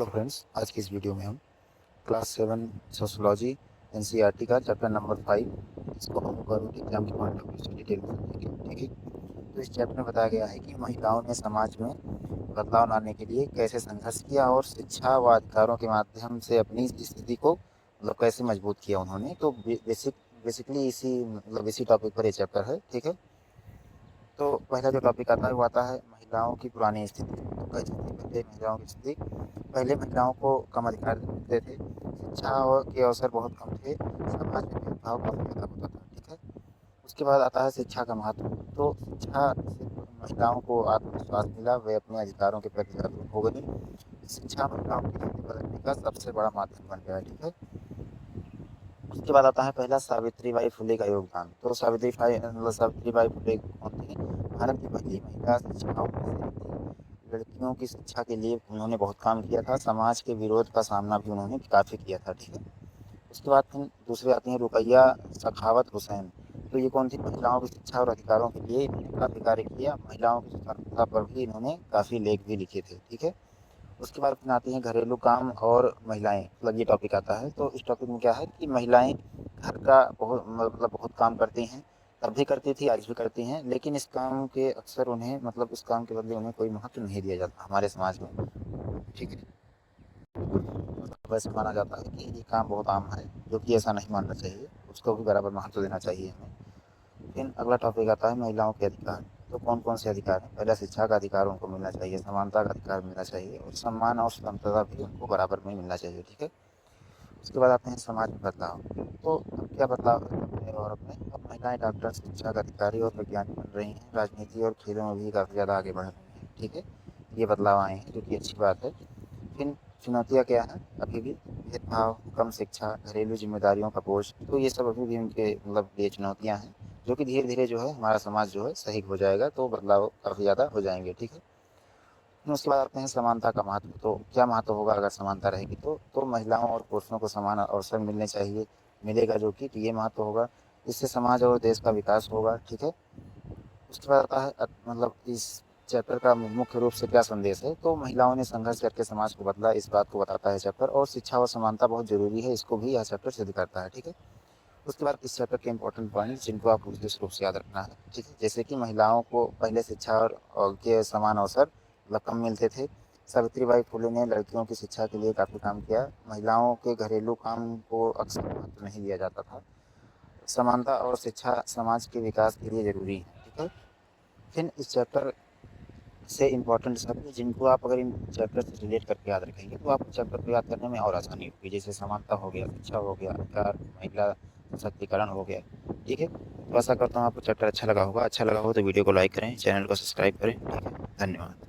Hello friends, आज की इस वीडियो में हम क्लास 7 सोशियोलॉजी एनसीईआरटी का चैप्टर नंबर 5 इसको हम गवर्नमेंट एग्जाम के पॉइंट ऑफ व्यू से डिटेल में समझेंगे। ठीक है, तो इस चैप्टर में बताया गया है कि महिलाओं ने समाज में बदलाव लाने के लिए कैसे संघर्ष किया और शिक्षा व अधिकारों के माध्यम से अपनी स्थिति को कैसे मजबूत किया उन्होंने। तो बेसिकली इसी टॉपिक पर ये चैप्टर है। ठीक है, तो पहला जो टॉपिक आता है वो आता है महिलाओं की पुरानी स्थिति। तो कैसी थी पहले महिलाओं की स्थिति? पहले महिलाओं को कम अधिकार मिलते थे, शिक्षा और के अवसर बहुत कम थे, समाज में भेदभाव काफ़ी ज़्यादा होता था। ठीक है, उसके बाद आता है शिक्षा का महत्व। तो शिक्षा से महिलाओं को आत्मविश्वास मिला, वे अपने अधिकारों के प्रति जागरूक हो गई। शिक्षा महिलाओं की स्थिति बदलने का सबसे बड़ा माध्यम बन गया है। ठीक है, उसके बाद आता है पहला सावित्रीबाई फुले का योगदान। तो सावित्रीबाई फुले कौन थी? भारत की पहली महिला शिक्षिकाओं में से एक थी। लड़कियों की शिक्षा के लिए उन्होंने बहुत काम किया था, समाज के विरोध का सामना भी उन्होंने काफ़ी किया था। ठीक है, उसके बाद फिर दूसरे आती हैं रुकैया सखावत हुसैन। तो ये कौन थी? महिलाओं की शिक्षा और अधिकारों के लिए इन्होंने काफ़ी कार्य किया, महिलाओं की स्वतंत्रता पर भी इन्होंने काफ़ी लेख भी लिखे थे। ठीक है, उसके बाद फिर आती हैं घरेलू काम और महिलाएं, मतलब ये टॉपिक आता है। तो इस टॉपिक में क्या है कि महिलाएं घर का बहुत काम करती हैं, तब भी करती थी, आज भी करती हैं, लेकिन इस काम के अक्सर उन्हें इस काम के बदले उन्हें कोई महत्व नहीं दिया जाता हमारे समाज में। ठीक है, वैसे माना जाता है कि ये काम बहुत आम है, जो कि ऐसा नहीं मानना चाहिए, उसको भी बराबर महत्व देना चाहिए हमें। फिर अगला टॉपिक आता है महिलाओं के अधिकार। तो कौन कौन से अधिकार हैं? पहला शिक्षा का अधिकार उनको मिलना चाहिए, समानता का अधिकार मिलना चाहिए और सम्मान और स्वतंत्रता भी उनको बराबर में मिलना चाहिए। ठीक है, उसके बाद आते हैं समाज में बदलाव। तो अब क्या बदलाव है अपने और अपने? अब महिलाएं डॉक्टर, शिक्षक, अधिकारी और वैज्ञानिक बन रही हैं, राजनीति और खेलों में भी काफ़ी ज़्यादा आगे बढ़ रही हैं। ठीक है, ये बदलाव आए हैं, जो कि अच्छी बात है। फिर चुनौतियाँ क्या हैं? अभी भी भेदभाव, कम शिक्षा, घरेलू जिम्मेदारियों का बोझ। तो ये सब अभी भी उनके ये चुनौतियाँ हैं, जो कि धीरे धीरे जो है हमारा समाज जो है सही हो जाएगा, तो बदलाव काफ़ी ज़्यादा हो जाएंगे। ठीक है, फिर उसके बाद आते हैं समानता का महत्व। तो क्या महत्व होगा अगर समानता रहेगी? तो महिलाओं और पुरुषों को समान अवसर मिलने चाहिए, मिलेगा जो कि, तो ये महत्व होगा। इससे समाज और देश का विकास होगा। ठीक है, उसके बाद आता है इस चैप्टर का मुख्य रूप से क्या संदेश है? तो महिलाओं ने संघर्ष करके समाज को बदला, इस बात को बताता है चैप्टर। और शिक्षा और समानता बहुत जरूरी है, इसको भी यह चैप्टर सिद्ध करता है। ठीक है, उसके बाद इस चैप्टर के इंपॉर्टेंट पॉइंट जिनको आप विशेष रूप से याद रखना है। ठीक है, जैसे कि महिलाओं को पहले शिक्षा और के समान अवसर कम मिलते थे। सावित्रीबाई फुले ने लड़कियों की शिक्षा के लिए काफ़ी काम किया। महिलाओं के घरेलू काम को अक्सर महत्व नहीं दिया जाता था। समानता और शिक्षा समाज के विकास के लिए ज़रूरी है। ठीक है, फिर इस चैप्टर से इम्पोर्टेंट शब्द जिनको आप अगर इन चैप्टर से रिलेट करके याद रखेंगे, तो आपको चैप्टर को याद करने में और आसानी होगी। जैसे समानता हो गया, शिक्षा हो गया, अधिकार, महिला सशक्तिकरण हो गया। ठीक है, तो आशा करता हूँ आपको चैप्टर अच्छा लगा होगा। अच्छा लगा हो तो वीडियो को लाइक करें, चैनल को सब्सक्राइब करें। ठीक है, धन्यवाद।